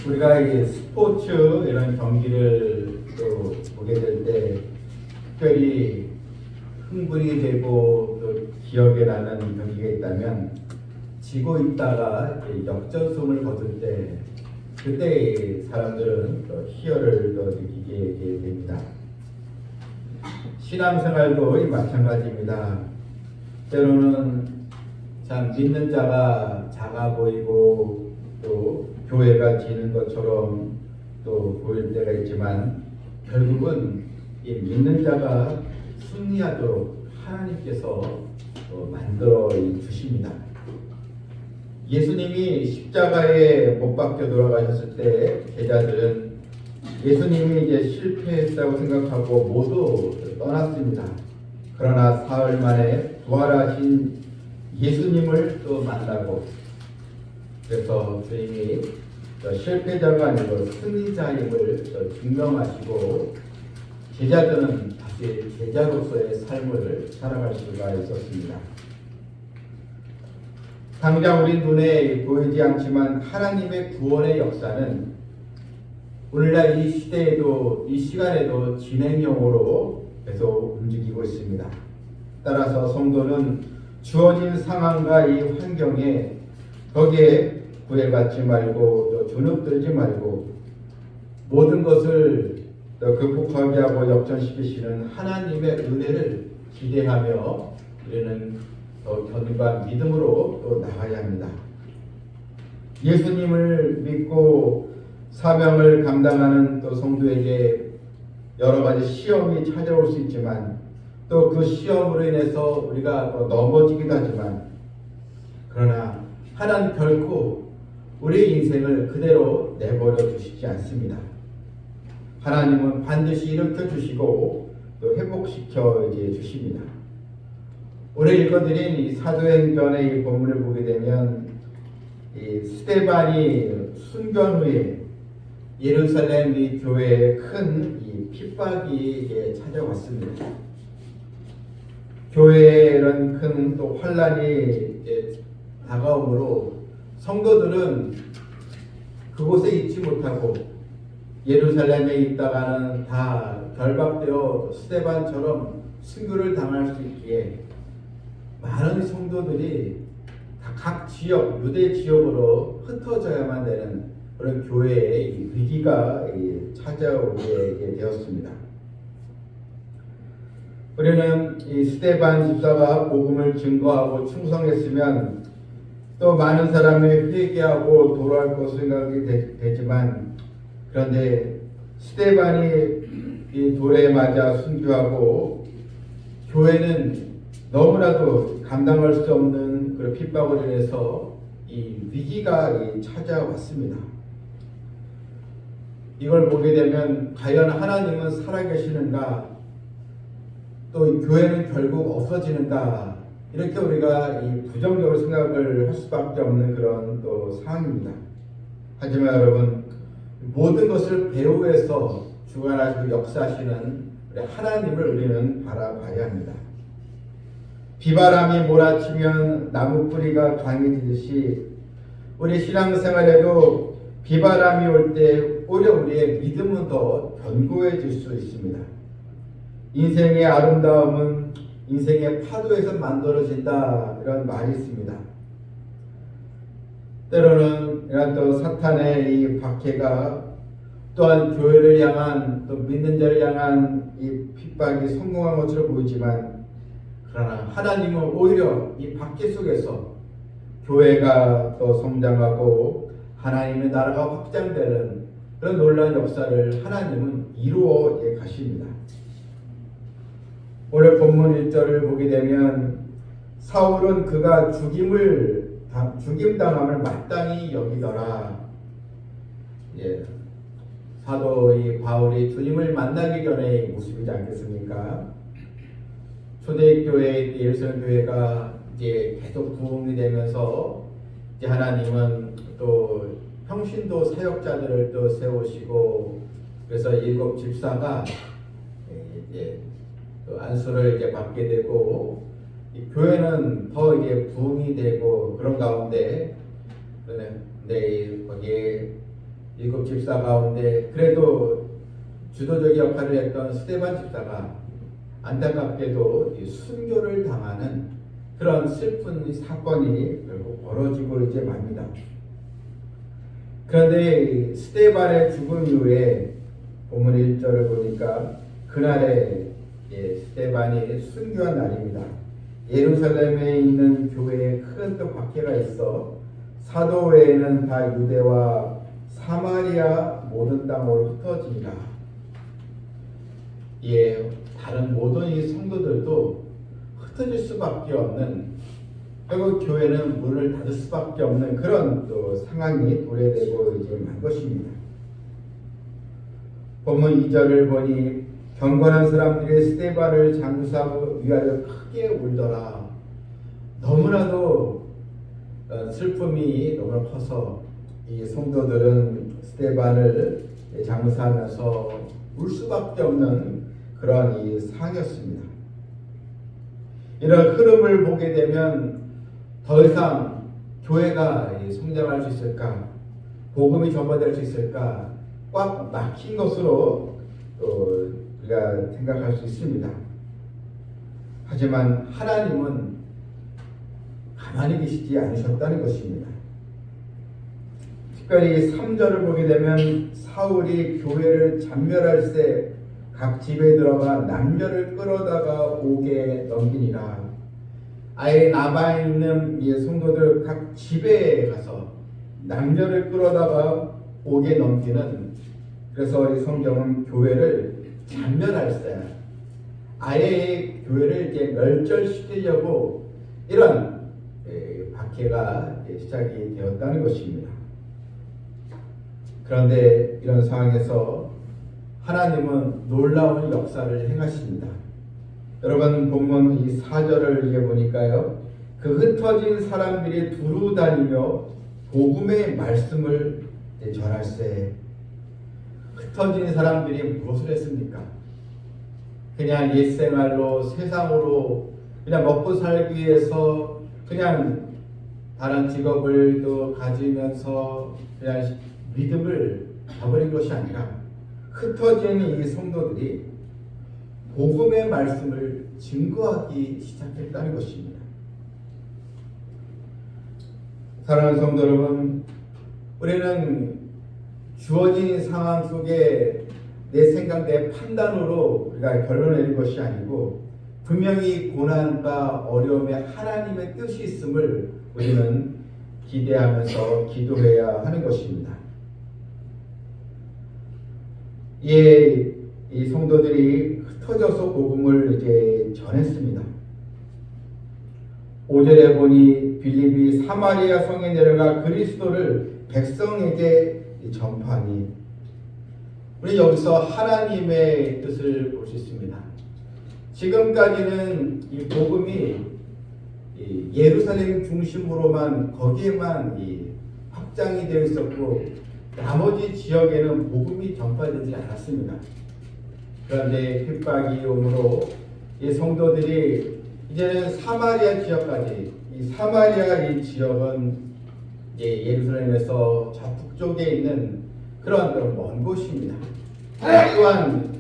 우리가 이 스포츠 이런 경기를 또 보게 될 때 특별히 흥분이 되고 또 기억에 나는 경기가 있다면 지고 있다가 역전승을 거둘 때 그때 사람들은 또 희열을 또 느끼게 됩니다. 신앙생활도 마찬가지입니다. 때로는 참 믿는 자가 작아 보이고 또 교회가 지는 것처럼 또 보일 때가 있지만 결국은 이 믿는 자가 승리하도록 하나님께서 만들어 주십니다. 예수님이 십자가에 못 박혀 돌아가셨을 때 제자들은 예수님이 이제 실패했다고 생각하고 모두 떠났습니다. 그러나 사흘 만에 부활하신 예수님을 또 만나고 그래서 주님이 실패자가 아니고 승리자임을 증명하시고 제자들은 다시 제자로서의 삶을 살아갈 수가 있었습니다. 당장 우리 눈에 보이지 않지만 하나님의 구원의 역사는 오늘날 이 시대에도 이 시간에도 진행형으로 계속 움직이고 있습니다. 따라서 성도는 주어진 상황과 이 환경에 거기에 구애받지 말고 또 주눅들지 말고 모든 것을 극복하게 하고 역전시키시는 하나님의 은혜를 기대하며 우리는 견과 믿음으로 또 나가야 합니다. 예수님을 믿고 사명을 감당하는 또 성도에게 여러 가지 시험이 찾아올 수 있지만 또 그 시험으로 인해서 우리가 또 넘어지기도 하지만 그러나 하나님 결코 우리 인생을 그대로 내버려 두시지 않습니다. 하나님은 반드시 일으켜 주시고 또 회복시켜 주십니다. 오늘 읽어드린 이 사도행전의 이 본문을 보게 되면 이 스데반이 순교 후에 예루살렘 이 교회에 큰 이 핍박이 찾아왔습니다. 교회에 이런 큰 또 환란이 다가오므로 성도들은 그곳에 있지 못하고 예루살렘에 있다가는 다 결박되어 스데반처럼 순교를 당할 수 있기에 많은 성도들이 다 각 지역, 유대 지역으로 흩어져야만 되는 그런 교회의 위기가 찾아오게 되었습니다. 우리는 이 스데반 집사가 복음을 증거하고 충성했으면 또 많은 사람이 회개하고 돌아올 것으로 생각이 되지만 그런데 스데반이 이 돌에 맞아 순교하고 교회는 너무나도 감당할 수 없는 그런 핍박을 인해서 이 위기가 찾아왔습니다. 이걸 보게 되면 과연 하나님은 살아계시는가? 또 교회는 결국 없어지는가? 이렇게 우리가 이 부정적으로 생각을 할 수밖에 없는 그런 또 상황입니다. 하지만 여러분 모든 것을 배후에서 주관하시고 역사하시는 우리 하나님을 우리는 바라봐야 합니다. 비바람이 몰아치면 나무 뿌리가 강해지듯이 우리 신앙생활에도 비바람이 올 때 오히려 우리의 믿음은 더 견고해질 수 있습니다. 인생의 아름다움은 인생의 파도에서 만들어진다 이런 말이 있습니다. 때로는 이런 또 사탄의 이 박해가 또한 교회를 향한 또 믿는 자를 향한 이 핍박이 성공한 것으로 보이지만 그러나 하나님은 오히려 이 박해 속에서 교회가 또 성장하고 하나님의 나라가 확장되는 그런 놀라운 역사를 하나님은 이루어 가십니다. 오늘 본문 1절을 보게 되면 사울은 그가 죽임당함을 마땅히 여기더라. 사도 이 바울이 주님을 만나기 전의 모습이지 않겠습니까? 초대교회 예루살렘 교회가 이제 계속 부흥이 되면서 이제 하나님은 또 평신도 사역자들을 또 세우시고 그래서 7 집사가 이제 또 안수를 이제 받게 되고 이 교회는 더 이제 부흥이 되고 그런 가운데 거기에 일곱 집사 가운데 그래도 주도적 역할을 했던 스데반 집사가 안타깝게도 이 순교를 당하는 그런 슬픈 사건이 결국 벌어지고 이제 맙니다. 그런데 스데반의 죽음 이후에 본문 1절을 보니까 그날에 스데반이 순교한 날입니다. 예루살렘에 있는 교회에 큰 또 박해가 있어 사도 외에는 다 유대와 사마리아 모든 땅으로 흩어지니라. 다른 모든 이 성도들도 흩어질 수밖에 없는, 결국 교회는 문을 닫을 수밖에 없는 그런 또 상황이 도래되고 이제 만 것입니다. 본문 2절을 보니 경건한 사람들이 스데반을 장사하고 위하여 크게 울더라. 너무나도 슬픔이 너무 커서 이 성도들은 스데반을 장사하면서 울 수밖에 없는 그러한 이 상황이었습니다. 이런 흐름을 보게 되면 더 이상 교회가 성장할 수 있을까? 복음이 전파될 수 있을까? 꽉 막힌 것으로 우리가 생각할 수 있습니다. 하지만 하나님은 가만히 계시지 않으셨다는 것입니다. 특별히 3절을 보게 되면 사울이 교회를 잔멸할 때 각 집에 들어가 남녀를 끌어다가 옥에 넘기니라. 아예 남아 있는 이 성도들 각 집에 가서 남녀를 끌어다가 옥에 넘기는, 그래서 이 성경은 교회를 잔멸할 때 아예 교회를 이제 멸절시키려고 이런 박해가 시작이 되었다는 것입니다. 그런데 이런 상황에서 하나님은 놀라운 역사를 행하십니다. 여러분 본문 이 4절을 보니까요, 그 흩어진 사람들이 두루 다니며 복음의 말씀을 전할세. 흩어진 사람들이 무엇을 했습니까? 그냥 옛생활로 세상으로 그냥 먹고 살기 위해서 그냥 다른 직업을 또 가지면서 그냥 믿음을 저버린 것이 아니라 흩어진 이 성도들이 복음의 말씀을 증거하기 시작했다는 것입니다. 사랑하는 성도 여러분, 우리는 주어진 상황 속에 내 생각, 내 판단으로 우리가 결론을 내는 것이 아니고 분명히 고난과 어려움에 하나님의 뜻이 있음을 우리는 기대하면서 기도해야 하는 것입니다. 이 성도들이 흩어져서 복음을 이제 전했습니다. 5절에 보니 빌립이 사마리아 성에 내려가 그리스도를 백성에게 전파하니, 우리 여기서 하나님의 뜻을 볼 수 있습니다. 지금까지는 이 복음이 예루살렘 중심으로만 거기에만 확장이 되어 있었고 나머지 지역에는 복음이 전파되지 않았습니다. 그런데 핍박이 오므로 이 성도들이 이제는 사마리아 지역까지, 이 사마리아 이 지역은 예루살렘에서 저 북쪽에 있는 그런 먼 곳입니다. 또한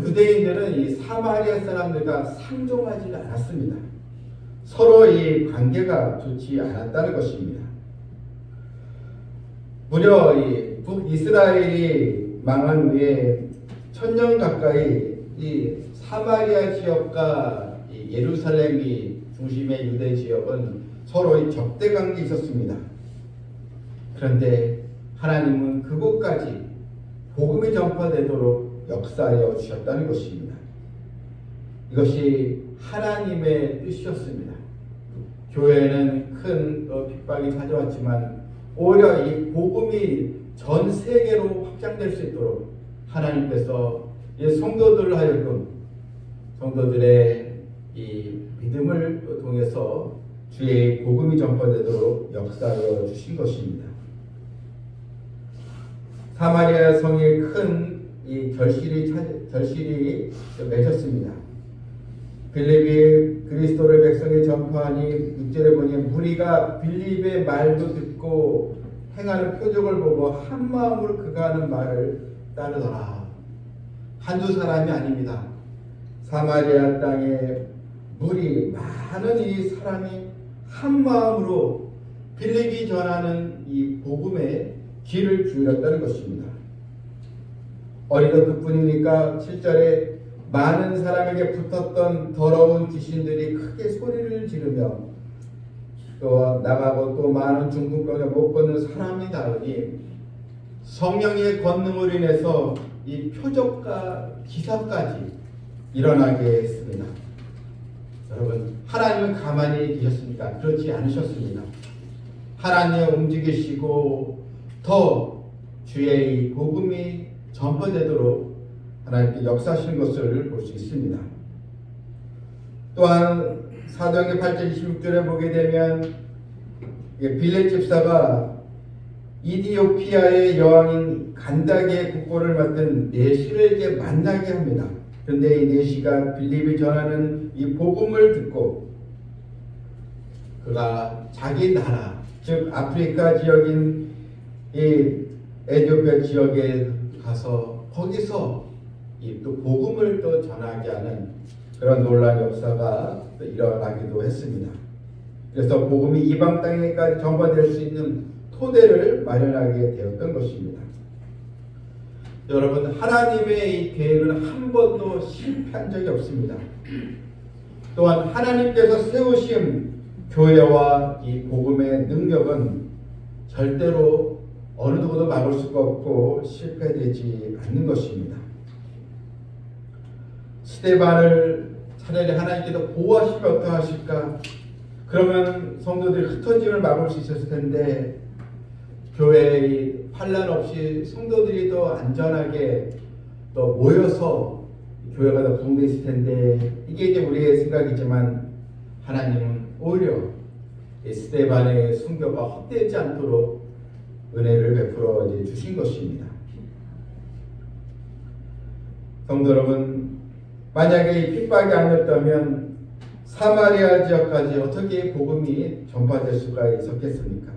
유대인들은 이 사마리아 사람들과 상종하지 않았습니다. 서로 이 관계가 좋지 않았다는 것입니다. 무려 이 북이스라엘이 망한 후에 1000년 가까이 이 사마리아 지역과 이 예루살렘이 중심의 유대 지역은 서로 적대 관계에 있었습니다. 그런데 하나님은 그곳까지 복음이 전파되도록 역사하여 주셨다는 것입니다. 이것이 하나님의 뜻이었습니다. 교회는 큰 핍박이 찾아왔지만 오히려 이 복음이 전 세계로 확장될 수 있도록 하나님께서 이 성도들을 하여금 성도들의 이 믿음을 통해서 주의 복음이 전파되도록 역사하여 주신 것입니다. 사마리아 성에 큰 이 결실이 맺었습니다. 빌립이 그리스도를 백성에 전파하니 6절에 보니 무리가 빌립의 말도 듣고 행하는 표적을 보고 한 마음으로 그가 하는 말을 따르더라. 한두 사람이 아닙니다. 사마리아 땅에 무리 많은 이 사람이 한 마음으로 빌립이 전하는 이 복음에 귀를 기울였다는 것입니다. 어리도 그뿐이니까 7절에 많은 사람에게 붙었던 더러운 귀신들이 크게 소리를 지르며 또 나가고 또 많은 중풍병에 못 걷는 사람이 나으니 성령의 권능으로 인해서 이 표적과 기사까지 일어나게 했습니다. 여러분, 하나님은 가만히 계셨습니까? 그렇지 않으셨습니다. 하나님이 움직이시고 더 주의 이 복음이 전파되도록 하나님께 역사하시는 것을 볼 수 있습니다. 또한 사도행전 8절 26절에 보게 되면 빌렙 집사가 이디오피아의 여왕인 간다게의 국고를 맡은 내시를 만나게 합니다. 그런데 이 내시가 빌립이 전하는 이 복음을 듣고 그가 자기 나라, 즉 아프리카 지역인 이 에티오피아 지역에 가서 거기서 이 또 복음을 또 전하게 하는 그런 놀라운 역사가 또 일어나기도 했습니다. 그래서 복음이 이방 땅에까지 전파될 수 있는 토대를 마련하게 되었던 것입니다. 여러분, 하나님의 이 계획은 한 번도 실패한 적이 없습니다. 또한 하나님께서 세우신 교회와 이 복음의 능력은 절대로 어느 누구도 막을 수가 없고 실패되지 않는 것입니다. 스데반을 차라리 하나님께서 보호하시면 어떠하실까? 그러면 성도들이 흩어짐을 막을 수 있었을 텐데 교회의 환란 없이 성도들이 더 안전하게 또 모여서 교회가 더 부흥됐을 텐데 이게 이제 우리의 생각이지만 하나님은 오히려 스데반의 순교가 헛되지 않도록 은혜를 베풀어 주신 것입니다. 성도 여러분, 만약에 이 핍박이 아니었다면 사마리아 지역까지 어떻게 복음이 전파될 수가 있었겠습니까?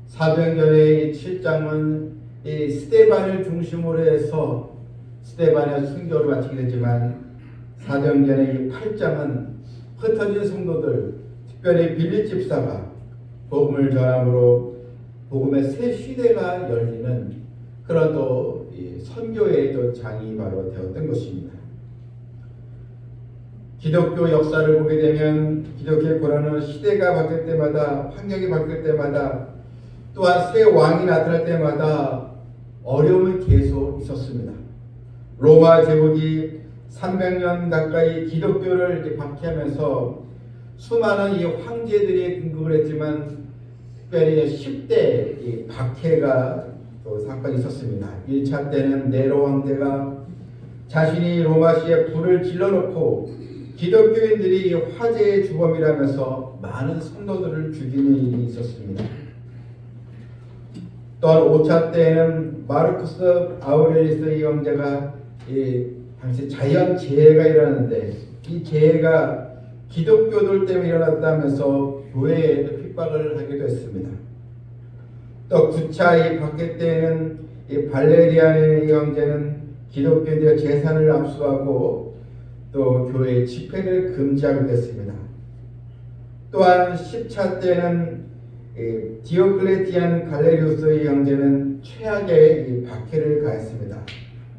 사도행전의 7장은 이 스데반을 중심으로 해서 스데반의 순교를 마치게 되지만 사도행전의 8장은 흩어진 성도들, 특별히 빌립 집사가 복음을 전함으로 복음의 새 시대가 열리는 그런 또 선교의 또 장이 바로 되었던 것입니다. 기독교 역사를 보게 되면 기독교의 고난은 시대가 바뀔 때마다, 환경이 바뀔 때마다, 또한 새 왕이 나타날 때마다 어려움이 계속 있었습니다. 로마 제국이 300년 가까이 기독교를 이제 박해하면서 수많은 이 황제들이 등극을 했지만 특별히 10대 이 박해가 또 사건이 있었습니다. 1차 때는 네로 황제가 자신이 로마시에 불을 질러놓고 기독교인들이 화재의 주범이라면서 많은 성도들을 죽이는 일이 있었습니다. 또한 5차 때에는 마르쿠스 아우렐리스 형제가 당시 자연재해가 일어났는데 이 재해가 기독교들 때문에 일어났다면서 교회에 핍박을 하기도 했습니다. 또 9차 이 박해 때에는 이 발레리아의 형제는 기독교인들의 재산을 압수하고 또 교회 집회를 금지하게 됐습니다. 또한 10차 때는 디오클레티안 갈레리우스의 형제는 최악의 박해를 가했습니다.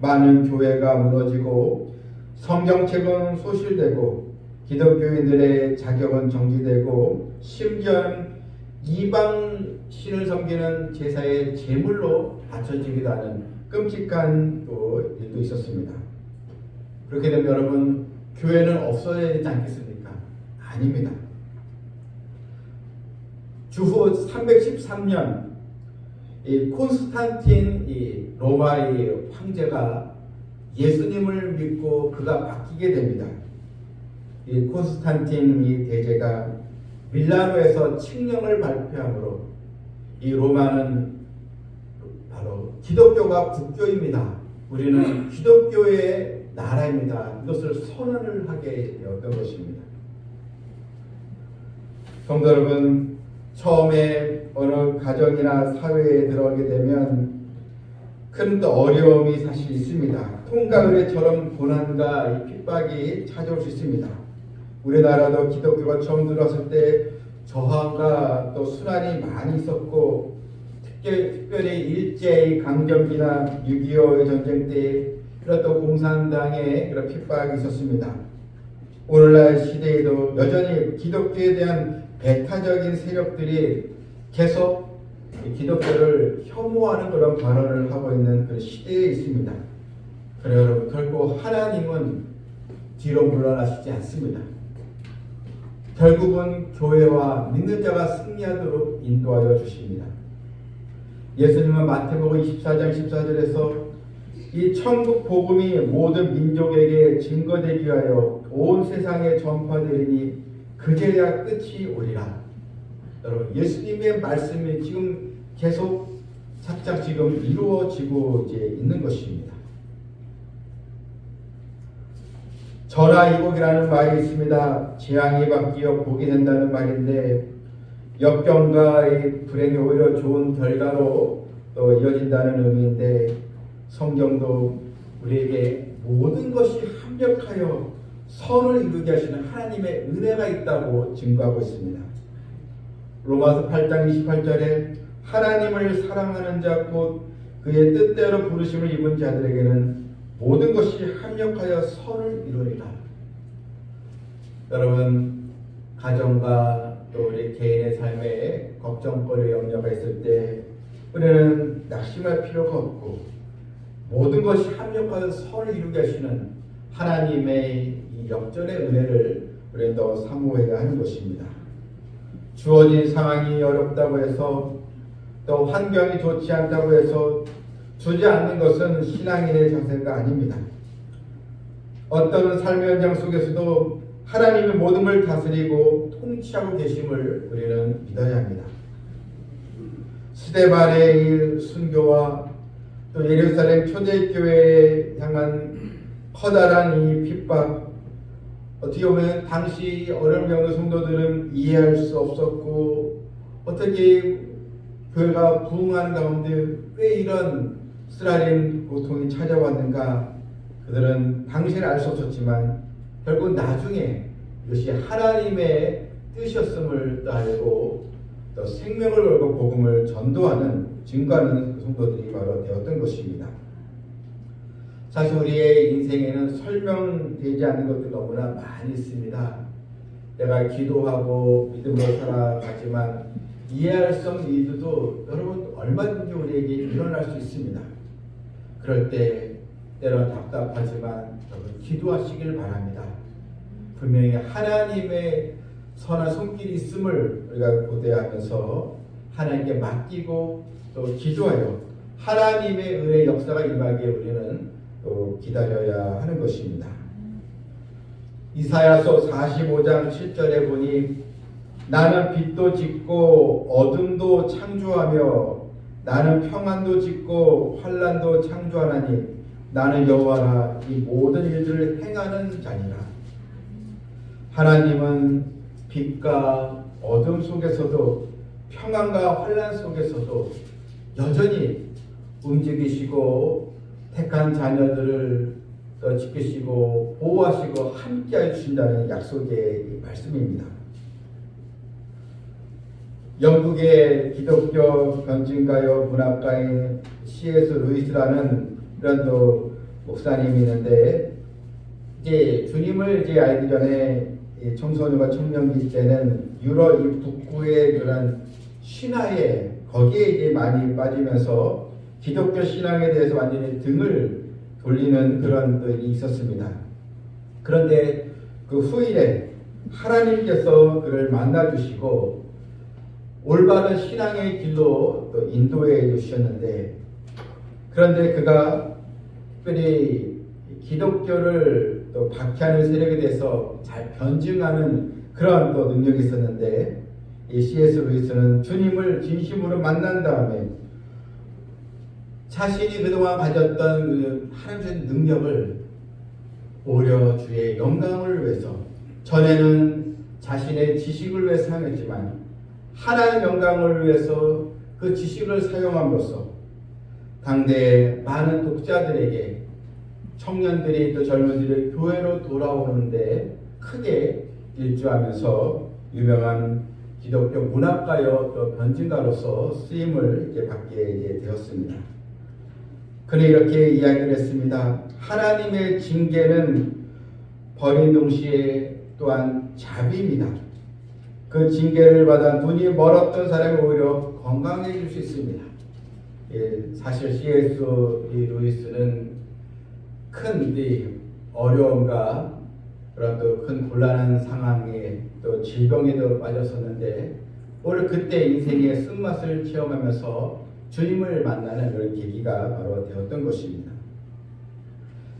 많은 교회가 무너지고 성경책은 소실되고 기독교인들의 자격은 정지되고 심지어는 이방 신을 섬기는 제사의 제물로 바쳐지기도 하는 끔찍한 또 일도 있었습니다. 그렇게 되면 여러분, 교회는 없어야 되지 않겠습니까? 아닙니다. 주후 313년 이 콘스탄틴 이 로마의 황제가 예수님을 믿고 그가 바뀌게 됩니다. 이 콘스탄틴 이 대제가 밀라노에서 칙령을 발표함으로 이 로마는 바로 기독교가 국교입니다. 우리는 기독교의 나라입니다. 이것을 선언을 하게 되었던 것입니다. 성도 여러분, 처음에 어느 가정이나 사회에 들어가게 되면 큰 어려움이 사실 있습니다. 통가을에처럼 고난과 이 핍박이 찾아올 수 있습니다. 우리나라도 기독교가 처음 들어왔을 때 저항과 또 순환이 많이 있었고, 특별히 일제의 강점기나 6.25의 전쟁 때 그런 또 공산당의 그런 핍박이 있었습니다. 오늘날 시대에도 여전히 기독교에 대한 배타적인 세력들이 계속 기독교를 혐오하는 그런 발언을 하고 있는 그런 시대에 있습니다. 그래요, 여러분, 결코 하나님은 뒤로 물러나시지 않습니다. 결국은 교회와 믿는 자가 승리하도록 인도하여 주십니다. 예수님은 마태복음 24장 14절에서 이 천국 복음이 모든 민족에게 증거되기 위하여 온 세상에 전파되리니 그제야 끝이 오리라. 여러분, 예수님의 말씀이 지금 계속 착착 지금 이루어지고 이제 있는 것입니다. 전화이복이라는 말이 있습니다. 재앙이 바뀌어 복이 된다는 말인데, 역경과 이 불행이 오히려 좋은 결과로 또 이어진다는 의미인데, 성경도 우리에게 모든 것이 합력하여 선을 이루게 하시는 하나님의 은혜가 있다고 증거하고 있습니다. 로마서 8장 28절에 하나님을 사랑하는 자 곧 그의 뜻대로 부르심을 입은 자들에게는 모든 것이 합력하여 선을 이루리라. 여러분, 가정과 또 우리 개인의 삶에 걱정거리 염려가 있을 때 우리는 낙심할 필요가 없고, 모든 것이 합력하여 선을 이루게 하시는 하나님의 이 역전의 은혜를 우리는 더 사모해야 하는 것입니다. 주어진 상황이 어렵다고 해서, 또 환경이 좋지 않다고 해서 주지 않는 것은 신앙인의 자세가 아닙니다. 어떤 삶의 현장 속에서도 하나님의 모든 걸 다스리고 통치하고 계심을 우리는 믿어야 합니다. 스데반의 이 순교와 또 예루살렘 초대교회에 향한 커다란 이 핍박, 어떻게 보면 당시 어려운 경우 성도들은 이해할 수 없었고, 어떻게 교회가 부흥하는 가운데 왜 이런 쓰라린 고통이 찾아왔는가, 그들은 당시에는 알 수 없었지만 결국 나중에 이것이 하나님의 뜻이었음을 알고 또 생명을 걸고 복음을 전도하는 증거하는 성도들이 바로 되었던 것입니다. 사실 우리의 인생에는 설명되지 않는 것들이 너무나 많이 있습니다. 내가 기도하고 믿음으로 살아가지만 이해할 수 없는 일들도 여러분 얼마든지 우리에게 일어날 수 있습니다. 그럴 때 때론 답답하지만 여러분 기도하시길 바랍니다. 분명히 하나님의 선한 손길이 있음을 우리가 고대하면서 하나님께 맡기고 또 기도하여 하나님의 은혜의 역사가 임하기에 우리는 또 기다려야 하는 것입니다. 이사야서 45장 7절에 보니 나는 빛도 짓고 어둠도 창조하며 나는 평안도 짓고 환난도 창조하나니 나는 여호와라 이 모든 일들을 행하는 자니라. 하나님은 빛과 어둠 속에서도 평안과 환난 속에서도 여전히 움직이시고 택한 자녀들을 지키시고 보호하시고 함께해 주신다는 약속의 말씀입니다. 영국의 기독교 변증가요 문학가인 C.S. 루이스라는 이런 또 목사님이 있는데, 이제 주님을 이제 알기 전에 청소년과 청년기 때는 유럽 이 북부의 그런 신화에 거기에 이제 많이 빠지면서 기독교 신앙에 대해서 완전히 등을 돌리는 그런 일이 있었습니다. 그런데 그 후일에 하나님께서 그를 만나 주시고 올바른 신앙의 길로 또 인도해 주셨는데, 그런데 그가 특별히 기독교를 또 박해하는 세력에 대해서 잘 변증하는 그런 또 능력이 있었는데, 이 C.S. 루이스는 주님을 진심으로 만난 다음에 자신이 그동안 가졌던 그 하나님의 능력을 오히려 주의 영광을 위해서, 전에는 자신의 지식을 위해 사용했지만 하나님의 영광을 위해서 그 지식을 사용함으로써 당대 많은 독자들에게 청년들이 또 젊은이들이 교회로 돌아오는데 크게 일조하면서 유명한 기독교 문학가요 또 변증가로서 쓰임을 이제 받게 되었습니다. 그는 이렇게 이야기를 했습니다. 하나님의 징계는 벌인 동시에 또한 자비입니다. 그 징계를 받아 눈이 멀었던 사람이 오히려 건강해질 수 있습니다. 사실 C.S. 루이스는 큰 어려움과 그런 또 큰 곤란한 상황에 또 질병에도 빠졌었는데 오늘 그때 인생의 쓴맛을 체험하면서 주님을 만나는 그런 계기가 바로 되었던 것입니다.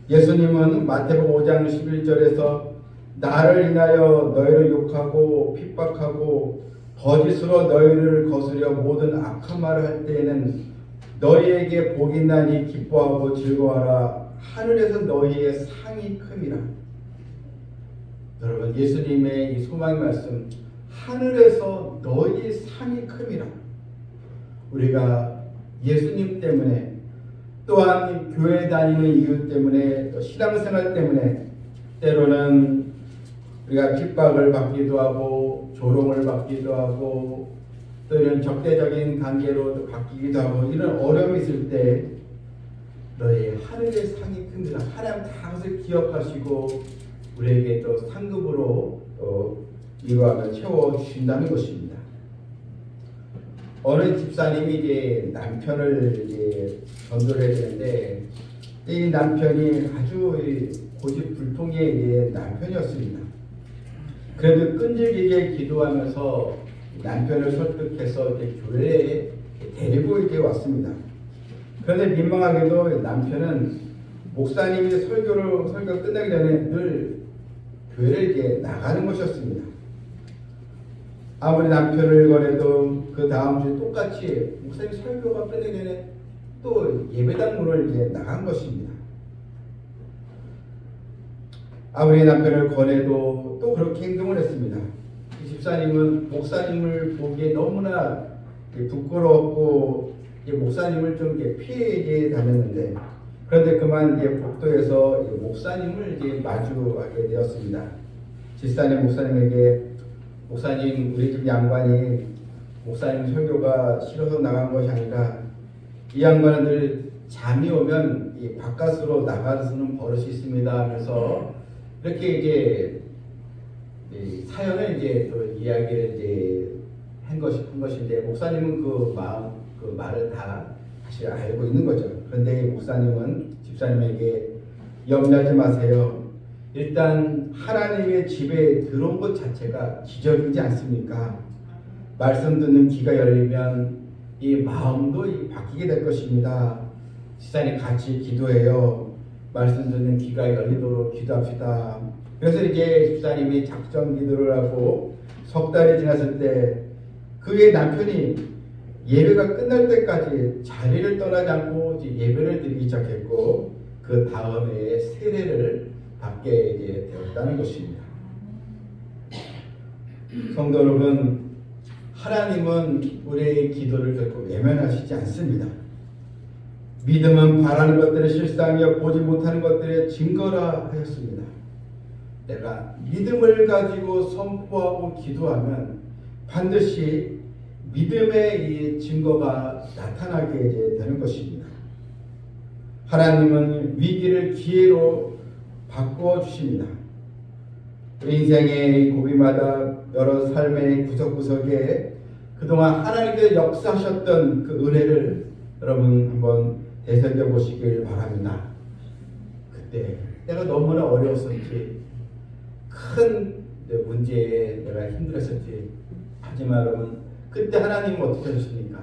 예수님은 마태복음 5장 11절에서 나를 인하여 너희를 욕하고 핍박하고 거짓으로 너희를 거스려 모든 악한 말을 할 때에는 너희에게 복이 나니 기뻐하고 즐거워하라. 하늘에서 너희의 상이 큼이라. 여러분, 예수님의 이 소망의 말씀, 하늘에서 너희의 상이 큼이라. 우리가 예수님 때문에 또한 교회 다니는 이유 때문에 또 신앙생활 때문에 때로는 우리가 핍박을 받기도 하고 조롱을 받기도 하고 또 이런 적대적인 관계로 바뀌기도 하고 이런 어려움이 있을 때 너희 하늘의 상이 큽니다. 하나님 다 것을 기억하시고 우리에게 또 상급으로 위로하며 채워주신다는 것입니다. 어느 집사님이 이제 남편을 전도를 해야 되는데 이 남편이 아주 고집불통의 남편이었습니다. 그래도 끈질기게 기도하면서 남편을 설득해서 교회에 데리고 왔습니다. 그런데 민망하게도 남편은 목사님이 설교가 끝나기 전에 늘 교회를 나가는 것이었습니다. 아무리 남편을 권해도 그 다음 주에 똑같이 목사님 설교가 끝나기 전에 또 예배당 문을 나간 것입니다. 아무리 남편을 권해도 또 그렇게 행동을 했습니다. 이 집사님은 목사님을 보기에 너무나 부끄러웠고 목사님을 좀 피해 다녔는데 그런데 그만 복도에서 목사님을 마주하게 되었습니다. 집사님 목사님에게 목사님 우리 집 양반이 목사님 설교가 싫어서 나간 것이 아니라 이 양반은 늘 잠이 오면 이 바깥으로 나가서는 버릇이 있습니다 하면서 이렇게 사연을 또 이야기를 한 것인데 목사님은 그 말을 다 사실 알고 있는 거죠. 그런데 목사님은 집사님에게 염려하지 마세요. 일단 하나님의 집에 들어온 것 자체가 기적이지 않습니까? 말씀 듣는 귀가 열리면 이 마음도 바뀌게 될 것입니다. 집사님 같이 기도해요. 말씀 듣는 귀가 열리도록 기도합시다. 그래서 집사님이 작정 기도를 하고 석 달이 지났을 때 그의 남편이 예배가 끝날 때까지 자리를 떠나지 않고 예배를 드리기 시작했고 그 다음에 세례를 받게 되었다는 것입니다. 성도 여러분, 하나님은 우리의 기도를 결코 외면하시지 않습니다. 믿음은 바라는 것들의 실상이요 보지 못하는 것들의 증거라 하였습니다. 내가 믿음을 가지고 선포하고 기도하면 반드시 믿음의 이 증거가 나타나게 되는 것입니다. 하나님은 위기를 기회로 바꾸어 주십니다. 우리 인생의 고비마다 여러 삶의 구석구석에 그동안 하나님께서 역사하셨던 그 은혜를 여러분 한번 되새겨 보시길 바랍니다. 그때 내가 너무나 어려웠었지, 큰 문제에 내가 힘들었었지. 하지만 여러분 그때 하나님은 어떻게 하셨습니까?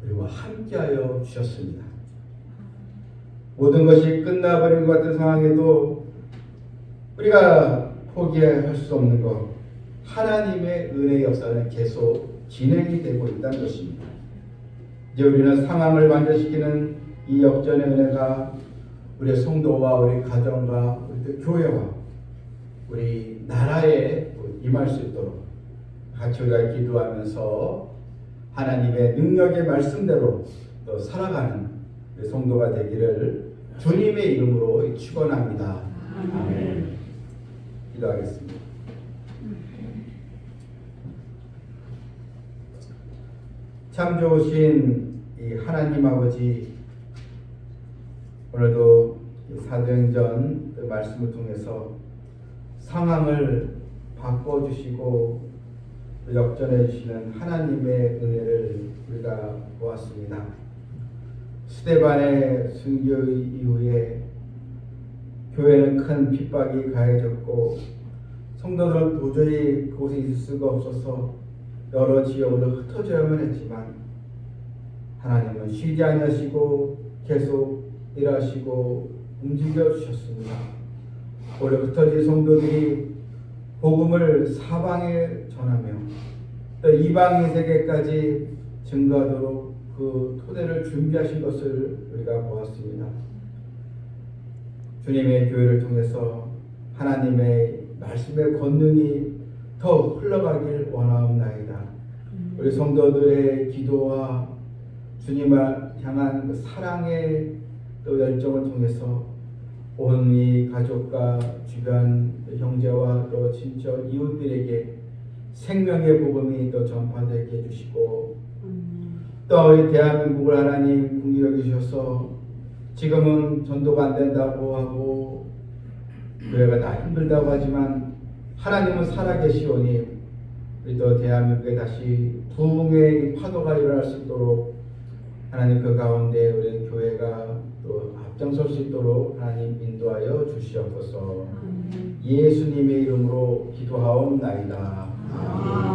우리와 함께하여 주셨습니다. 모든 것이 끝나버린 것 같은 상황에도 우리가 포기할 수 없는 것, 하나님의 은혜의 역사는 계속 진행이 되고 있다는 것입니다. 이제 우리는 상황을 반전시키는 이 역전의 은혜가 우리 성도와 우리 가정과 우리 교회와 우리 나라에 임할 수 있도록 같이 우리가 기도하면서 하나님의 능력의 말씀대로 또 살아가는 성도가 되기를 주님의 이름으로 축원합니다. 아멘. 기도하겠습니다. 참 좋으신 이 하나님 아버지, 오늘도 사도행전 그 말씀을 통해서 상황을 바꿔주시고 역전해 주시는 하나님의 은혜를 우리가 보았습니다. 스데반의 순교 이후에 교회는 큰 핍박이 가해졌고 성도들은 도저히 그곳에 있을 수가 없어서 여러 지역으로 흩어져야만 했지만 하나님은 쉬지 않으시고 계속 일하시고 움직여 주셨습니다. 오래 흩어진 성도들이 복음을 사방에 전하며 또 이방인 세계까지 증거하도록 그 토대를 준비하신 것을 우리가 보았습니다. 주님의 교회를 통해서 하나님의 말씀의 권능이 더 흘러가길 원하옵나이다. 우리 성도들의 기도와 주님을 향한 그 사랑의 또 열정을 통해서 온 이 가족과 주변 형제와 또 친척 이웃들에게 생명의 복음이 또 전파되게 해주시고 또 이 대한민국을 하나님 긍휼히 여기셔서 지금은 전도가 안 된다고 하고 교회가 다 힘들다고 하지만 하나님은 살아계시오니 우리 또 대한민국에 다시 부흥의 파도가 일어날 수 있도록 하나님 그 가운데 우리 교회가 또 앞장설 수 있도록 하나님 인도하여 주시옵소서. 예수님의 이름으로 기도하옵나이다. 아멘.